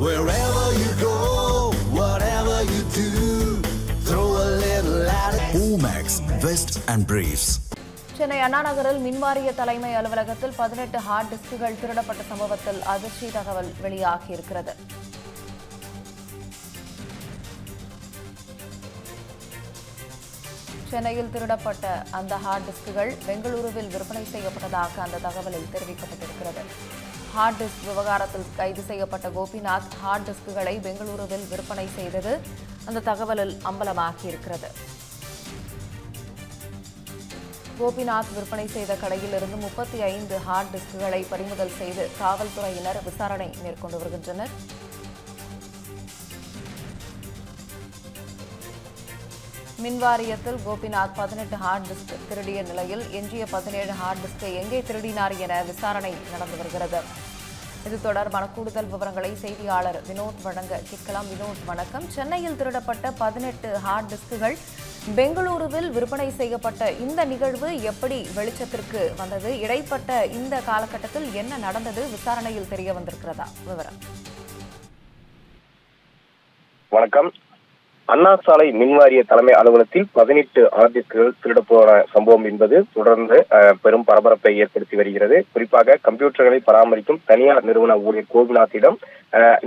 Wherever you go, whatever you do, throw a little at it. Omax, Vest and Briefs. Chennai அண்ணா நகரில் மின்வாரிய தலைமை அலுவலகத்தில் 18 heart டிஸ்குகள் திருடப்பட்ட சம்பவத்தில் அதிர்ச்சி தகவல் வெளியாகியிருக்கிறது. சென்னையில் திருடப்பட்ட அந்த ஹார்ட் டிஸ்குகள் பெங்களூருவில் விற்பனை செய்யப்பட்டதாக அந்த தகவலில் தெரிவிக்கப்பட்டிருக்கிறது. ஹார்ட் டிஸ்க் விவகாரத்தில் கைது செய்யப்பட்ட கோபிநாத் ஹார்ட் டிஸ்குகளை பெங்களூருவில் விற்பனை செய்தது அந்த தகவலில் அம்பலமாகியிருக்கிறது. கோபிநாத் விற்பனை செய்த கடையில் இருந்து 35 ஹார்ட் டிஸ்குகளை பறிமுதல் செய்து காவல்துறையினர் விசாரணை மேற்கொண்டு வருகின்றனர். மின்வாரியத்தில் கோபிநாத் 18 ஹார்ட் டிஸ்க் திருடிய நிலையில் எஞ்சிய 17 ஹார்ட் டிஸ்கை எங்கே திருடினார் என விசாரணை நடந்து வருகிறது. இது தொடர்பான கூடுதல் விவரங்களை செய்தியாளர் வினோத் வழங்க கேட்கலாம். வினோத், வணக்கம். சென்னையில் திருடப்பட்ட 18 ஹார்ட் டிஸ்குகள் பெங்களூருவில் விற்பனை செய்யப்பட்ட இந்த நிகழ்வு எப்படி வெளிச்சத்திற்கு வந்தது? இடைப்பட்ட இந்த காலகட்டத்தில் என்ன நடந்தது? விசாரணையில் தெரிய வந்திருக்கிறதா? விவரம். வணக்கம். அண்ணா சாலை மின்வாரிய தலைமை அலுவலகத்தில் 18 ஹார்ட் டிஸ்குகள் திருடப்போன சம்பவம் என்பது தொடர்ந்து பெரும் பரபரப்பை ஏற்படுத்தி வருகிறது. குறிப்பாக கம்ப்யூட்டர்களை பராமரிக்கும் தனியார் நிறுவன ஊழியர் கோபிநாத்திடம்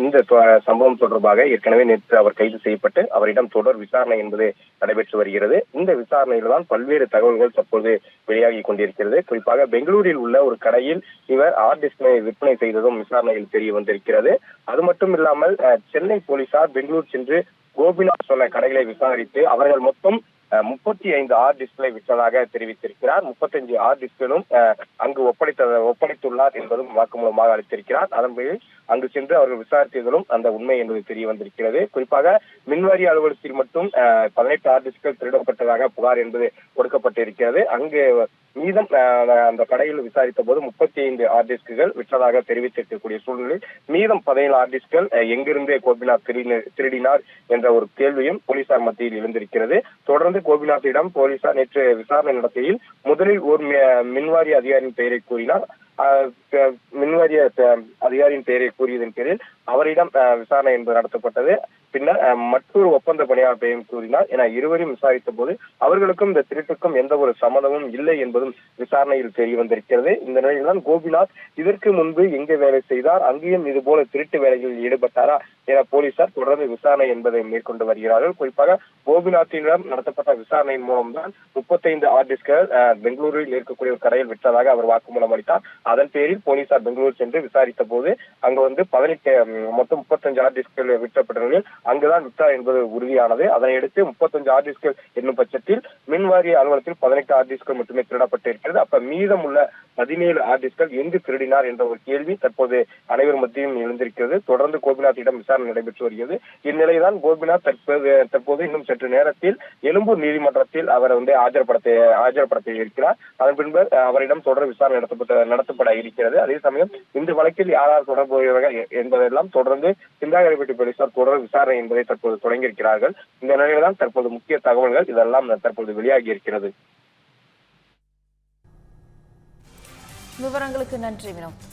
இந்த சம்பவம் தொடர்பாக ஏற்கனவே நேற்று அவர் கைது செய்யப்பட்டு அவரிடம் தொடர் விசாரணை என்பது நடைபெற்று வருகிறது. இந்த விசாரணையில் தான் பல்வேறு தகவல்கள் தற்போது வெளியாகி கொண்டிருக்கிறது. குறிப்பாக பெங்களூரில் உள்ள ஒரு கடையில் இவர் ஹார்ட் டிஸ்கை விற்பனை செய்ததும் விசாரணையில் தெரிய வந்திருக்கிறது. அது மட்டும் இல்லாமல் சென்னை போலீசார் பெங்களூர் சென்று கோபிநாத் சொன்ன கடைகளை விசாரித்து அவர்கள் மொத்தம் 35 ஹார்ட் டிஸ்களை விற்றதாக தெரிவித்திருக்கிறார். 35 ஹார்ட் டிஸ்களும் அங்கு ஒப்படைத்துள்ளார் என்பதும் வாக்குமூலமாக அளித்திருக்கிறார். அதன் பிறகு அங்கு சென்று அவர்கள் விசாரித்ததிலும் அந்த உண்மை என்பது தெரிய வந்திருக்கிறது. குறிப்பாக மின்வாரிய அலுவலகத்தில் மட்டும் 18 ஹார்ட் டிஸ்கள் திருடப்பட்டதாக புகார் என்பது கொடுக்கப்பட்டிருக்கிறது. அங்கு மீதம் அந்த கடையில் விசாரித்த போது 35 ஹார்ட் டிஸ்குகள் விற்றதாக தெரிவித்திருக்கக்கூடிய சூழ்நிலையில் மீதம் 17 ஹார்ட் டிஸ்கள் எங்கிருந்தே கோபிநாத் திருடினார் என்ற ஒரு கேள்வியும் போலீசார் மத்தியில் எழுந்திருக்கிறது. தொடர்ந்து கோபிநாத்திடம் போலீசார் நேற்று விசாரணை நடத்தையில் முதலில் ஒரு மின்வாரிய அதிகாரியின் பெயரை கூறினார். மின்வாரிய அதிகாரியின் பெயரை கூறியதன் பேரில் அவரிடம் விசாரணை என்பது நடத்தப்பட்டது. பின்னர் மற்றொரு ஒப்பந்த பணியாளர் பெயரும் கூறினார் என இருவரையும் விசாரித்த போது அவர்களுக்கும் இந்த திருட்டுக்கும் எந்த ஒரு சம்மதமும் இல்லை என்பதும் விசாரணையில் தெரிய வந்திருக்கிறது. இந்த நிலையில்தான் கோபிநாத் இதற்கு முன்பு எங்கே வேலை செய்தார், அங்கேயும் இது போல திருட்டு வேலைகளில் ஈடுபட்டாரா என போலீசார் தொடர்ந்து விசாரணை என்பதை மேற்கொண்டு வருகிறார்கள். குறிப்பாக கோபிநாத்திடம் நடத்தப்பட்ட விசாரணையின் மூலம்தான் 35 ஹார்ட் டிஸ்கள் பெங்களூரில் இருக்கக்கூடிய ஒரு கடையில் விற்றதாக அவர் வாக்குமூலம் அளித்தார். அதன் பேரில் போலீசார் பெங்களூர் சென்று விசாரித்த போது அங்கு வந்து மொத்தம் 35 ஹார்ட் டிஸ்கள் விற்றப்பட்ட நிலையில் அங்குதான் விற்றார் என்பது உறுதியானது. அதனையடுத்து 35 ஹார்ட் டிஸ்கள் என்னும் பட்சத்தில் மின்வாரிய அலுவலகத்தில் 18 ஹார்ட் டிஸ்கள் மட்டுமே திருடப்பட்டிருக்கிறது. அப்ப மீதம் உள்ள 17 ஹார்ட் டிஸ்கள் எங்கு திருடினார் என்ற ஒரு கேள்வி தற்போது அனைவர் மத்தியும் எழுந்திருக்கிறது. தொடர்ந்து கோபிநாத்திடம் விசாரணை நடைபெற்று வருகிறது. இந்நிலையில்தான் கோபிநாத் தற்போது இன்னும் சற்று நேரத்தில் எழும்பூர் நீதிமன்றத்தில் அவர் வந்து ஆஜர்படுத்த இருக்கிறார். அதன் பின்பு அவரிடம் தொடர் விசாரணை நடத்தப்பட இருக்கிறது. அதே சமயம் இந்த வழக்கில் யார் தொடர்புடையவர்கள் என்பதெல்லாம் தொடர்ந்து சிந்தாதிரிப்பட்டி போலீசார் தொடர் விசாரணை என்பதை தற்போது தொடங்கியிருக்கிறார்கள். இந்த நிலையில்தான் தற்போது முக்கிய தகவல்கள் இதெல்லாம் தற்போது வெளியாகி இருக்கிறது. விவரங்களுக்கு நன்றி வினோத்.